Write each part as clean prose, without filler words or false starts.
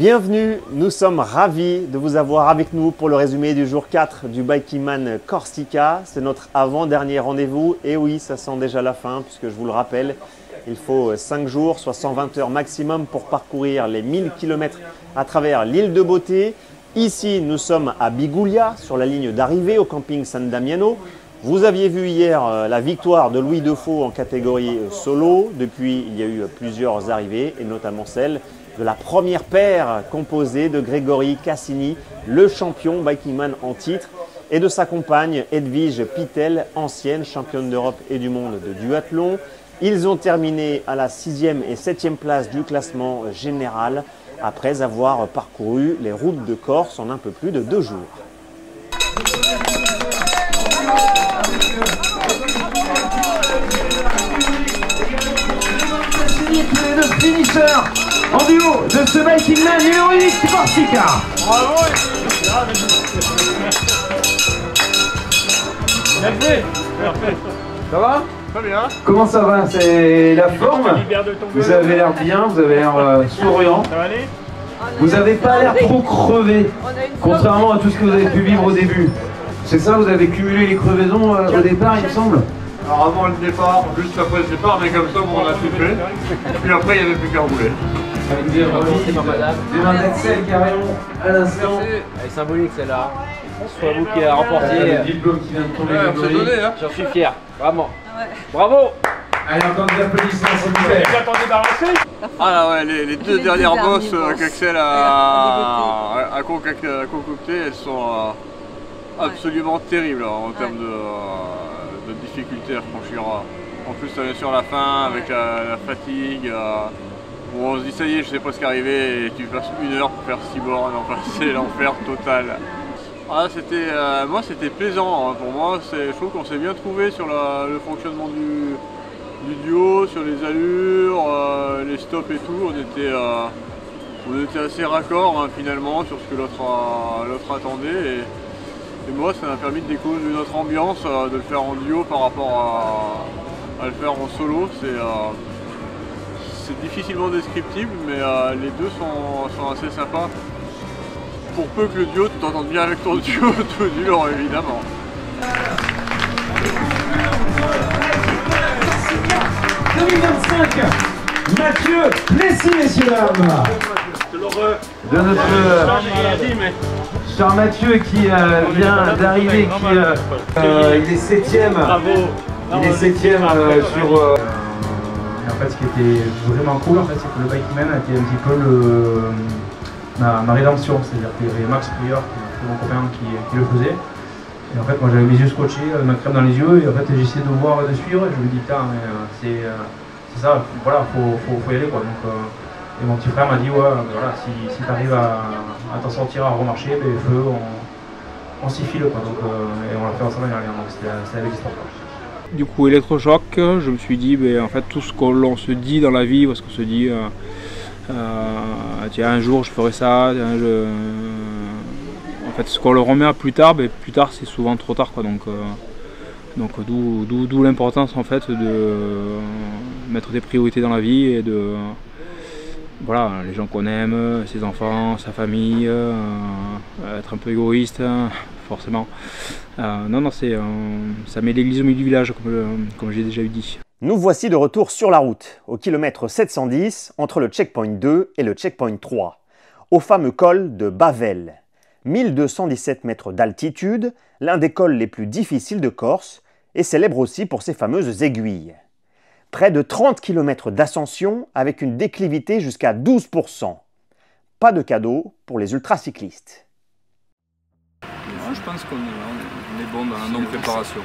Bienvenue, nous sommes ravis de vous avoir avec nous pour le résumé du jour 4 du Bikingman Corsica. C'est notre avant-dernier rendez-vous et oui, ça sent déjà la fin puisque je vous le rappelle, il faut 5 jours, soit 120 heures maximum pour parcourir les 1000 km à travers l'île de Beauté. Ici, nous sommes à Biguglia, sur la ligne d'arrivée au camping San Damiano. Vous aviez vu hier la victoire de Louis Defoe en catégorie solo. Depuis, il y a eu plusieurs arrivées et notamment celle de la première paire composée de Grégory Cassini, le champion Bikingman en titre, et de sa compagne Edwige Pittel, ancienne championne d'Europe et du monde de duathlon. Ils ont terminé à la 6e et 7e place du classement général après avoir parcouru les routes de Corse en un peu plus de 2 jours. Le finisher en duo de ce Bikingman numéro 8 Corsica. Bravo. Bien fait. Ça va? Très bien. Comment ça va? C'est la forme? Vous avez l'air bien, vous avez l'air souriant. Ça va aller? Vous n'avez pas l'air trop crevé, contrairement à tout ce que vous avez pu vivre au début. C'est ça, vous avez cumulé les crevaisons au départ, il me semble? Alors avant le départ, juste après le départ, mais comme ça on a tout fait. Puis après il n'y avait plus qu'à rouler. Avec des mains d'Axel carrément à l'instant. Elle est symbolique celle-là. Soit vous qui la remporté. Le diplôme qui vient de tomber. J'en suis fier, vraiment. Bravo. Allez, encore des applaudissements s'il vous plaît. Vous attendez débarrasser? Ah là ouais, les deux dernières bosses qu'Axel a concoctées, elles sont absolument terribles en termes de difficulté à franchir. En plus sur la fin avec la fatigue, où on se dit ça y est, je sais pas ce qui est arrivé et tu passes 1 heure pour faire 6 bornes, enfin c'est l'enfer total. Ah, moi c'était plaisant, hein. Pour moi je trouve qu'on s'est bien trouvé sur le fonctionnement du duo, sur les allures, les stops et tout, on était assez raccord hein, finalement sur ce que l'autre attendait. Et moi, ça m'a permis de découvrir une autre ambiance, de le faire en duo par rapport à le faire en solo. C'est difficilement descriptible, mais les deux sont assez sympas. Pour peu que le duo, tu t'entendes bien avec ton duo, tout dur évidemment. 2025, Mathieu Plessis, messieurs dames. De notre cher Mathieu qui vient d'arriver, il est 7e. Il est 7e sur. En fait, ce qui était vraiment cool, en fait, c'est que le Bikingman a été un petit peu ma rédemption. C'est-à-dire qu'il y avait Max Prieur, qui est mon copain, qui le faisait. Et en fait, moi j'avais mes yeux scotchés, ma crème dans les yeux, et en fait j'essayais de voir et de suivre. Et je me dis, putain, mais c'est ça, voilà, faut y aller quoi. Donc, et mon petit frère m'a dit, ouais, voilà, si tu arrives à t'en sortir, à remarcher, ben, feu, on s'y file quoi. Donc, et on l'a fait ensemble l'année dernière, donc c'était la belle histoire. Du coup, électrochoc, je me suis dit, ben, en fait, tout ce qu'on se dit dans la vie, parce qu'on se dit, tiens, un jour je ferai ça, en fait, ce qu'on le remet à plus tard, ben, plus tard c'est souvent trop tard, quoi. Donc d'où l'importance en fait de mettre des priorités dans la vie et de voilà, les gens qu'on aime, ses enfants, sa famille, être un peu égoïste, forcément. Non, ça met l'église au milieu du village, comme j'ai déjà eu dit. Nous voici de retour sur la route, au kilomètre 710, entre le checkpoint 2 et le checkpoint 3, au fameux col de Bavel. 1217 mètres d'altitude, l'un des cols les plus difficiles de Corse, et célèbre aussi pour ses fameuses aiguilles. Près de 30 km d'ascension avec une déclivité jusqu'à 12%. Pas de cadeau pour les ultracyclistes. Je pense qu'on est bon dans la non-préparation.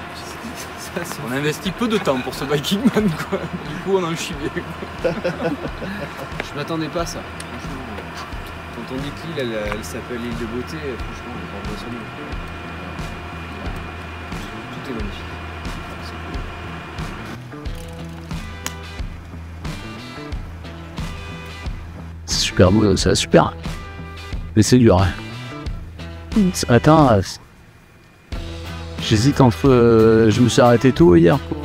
On a investi peu de temps pour ce Bikingman, quoi. Du coup, on en chie bien. Je m'attendais pas à ça. Quand on dit que l'île, elle s'appelle l'île de Beauté, franchement, on va pas sur tout est magnifique. C'est super beau, c'est super. Mais c'est dur. Ce matin, j'hésite entre. Je me suis arrêté tôt hier pour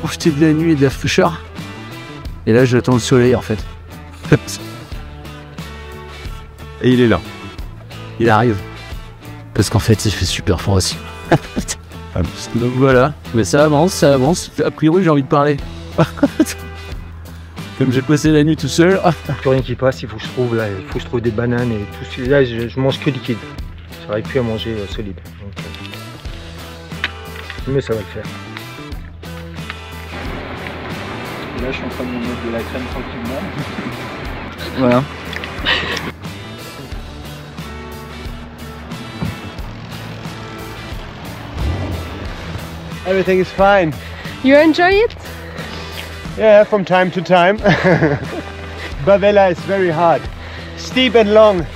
profiter de la nuit et de la fraîcheur. Et là, j'attends le soleil en fait. Et il est là. Il arrive. Parce qu'en fait, il fait super froid aussi. Donc voilà. Mais ça avance, ça avance. A priori, j'ai envie de parler. Comme j'ai passé la nuit tout seul. Plus rien qui passe, il faut que je trouve des bananes et tout. Là, je mange que liquide. J'arrive plus à manger solide. Donc, mais ça va le faire. Et là, je suis en train de me mettre de la crème tranquillement. Voilà. Everything is fine. You enjoy it? Yeah, from time to time. Bavella is very hard. Steep and long.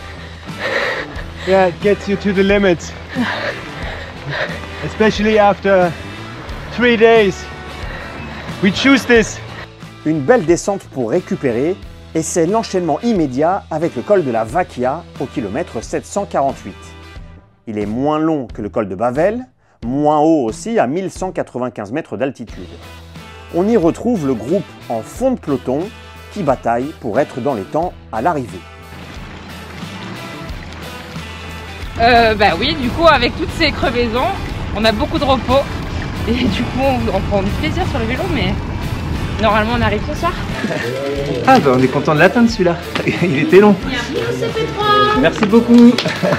Yeah, it gets you to the limits. Especially after 3 days. We choose this. Une belle descente pour récupérer et c'est l'enchaînement immédiat avec le col de la Vacchia au kilomètre 748. Il est moins long que le col de Bavel, moins haut aussi à 1195 mètres d'altitude. On y retrouve le groupe en fond de peloton qui bataille pour être dans les temps à l'arrivée. Bah oui, du coup avec toutes ces crevaisons, on a beaucoup de repos et du coup on prend du plaisir sur le vélo, mais normalement on arrive ce soir. Ah bah on est content de l'atteindre celui-là. Il était long. Merci beaucoup.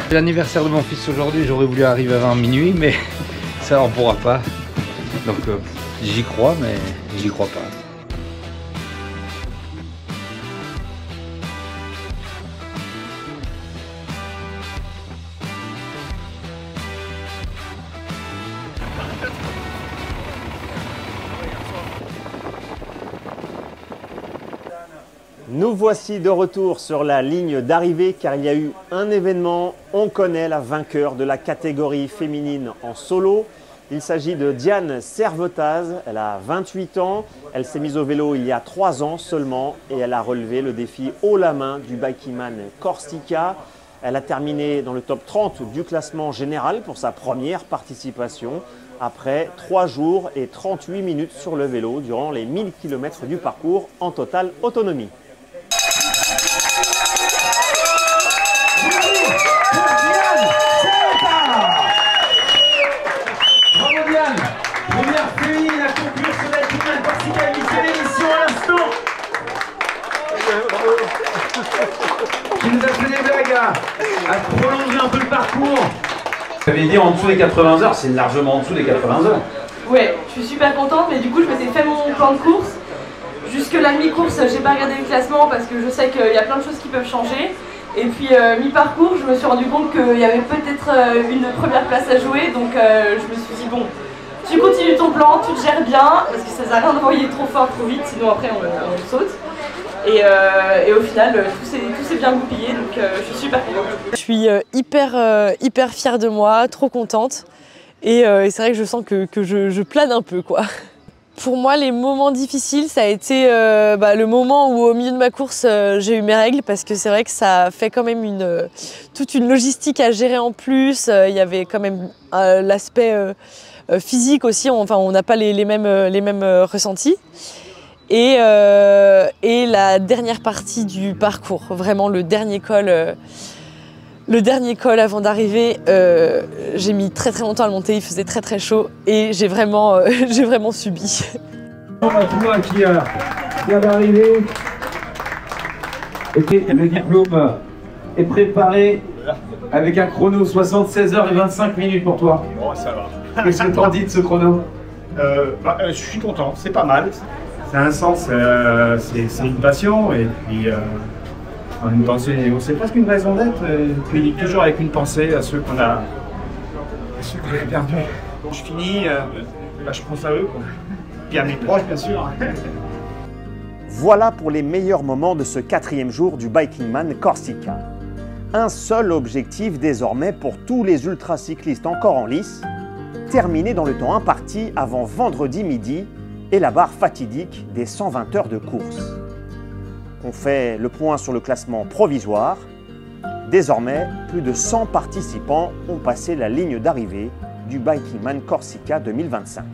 C'est l'anniversaire de mon fils aujourd'hui, j'aurais voulu arriver avant minuit, mais ça on pourra pas. Donc j'y crois, mais j'y crois pas. Nous voici de retour sur la ligne d'arrivée car il y a eu un événement. On connaît la vainqueur de la catégorie féminine en solo. Il s'agit de Diane Servetaz. Elle a 28 ans. Elle s'est mise au vélo il y a 3 ans seulement et elle a relevé le défi haut la main du Bikeman Corsica. Elle a terminé dans le top 30 du classement général pour sa première participation après 3 jours et 38 minutes sur le vélo durant les 1000 km du parcours en totale autonomie. Bravo Diane, première féminine à conclure ce Bikeman Corsica, initié l'émission à l'instant. Qui nous a fait des blagues à prolonger un peu le parcours. Vous avez dit en dessous des 80 heures, c'est largement en dessous des 80 heures. Ouais, je suis super contente, mais du coup je m'étais fait mon plan de course. Jusque la mi-course, j'ai pas regardé le classement parce que je sais qu'il y a plein de choses qui peuvent changer. Et puis mi-parcours, je me suis rendu compte qu'il y avait peut-être une première place à jouer, donc je me suis dit bon, tu continues ton plan, tu te gères bien, parce que ça sert à rien d'envoyer trop fort, trop vite, sinon après on saute. Et au final, tout s'est bien goupillé, donc je suis super contente. Je suis hyper fière de moi, trop contente. Et c'est vrai que je sens que je plane un peu, quoi. Pour moi, les moments difficiles, ça a été le moment où au milieu de ma course, j'ai eu mes règles parce que c'est vrai que ça fait quand même toute une logistique à gérer en plus. Il y avait quand même l'aspect physique aussi, on n'a pas les mêmes ressentis. Et la dernière partie du parcours, vraiment le dernier col avant d'arriver, j'ai mis très longtemps à le monter, il faisait très chaud et j'ai vraiment subi. Toi qui vient d'arriver, et le diplôme est préparé avec un chrono 76 heures et 25 minutes pour toi. Bon, ça va. Qu'est-ce que t'en dis de ce chrono? Je suis content, c'est pas mal. C'est un sens, c'est une passion et puis en même temps c'est presque une raison d'être. Puis toujours avec une pensée à ceux qu'on a, à ceux que j'ai perdus. Je finis, je pense à eux, quoi. Puis à mes proches bien sûr. Voilà pour les meilleurs moments de ce 4e jour du Bikeman Corsica. Un seul objectif désormais pour tous les ultracyclistes encore en lice, terminer dans le temps imparti avant vendredi midi et la barre fatidique des 120 heures de course. On fait le point sur le classement provisoire. Désormais, plus de 100 participants ont passé la ligne d'arrivée du Bikeman Corsica 2025.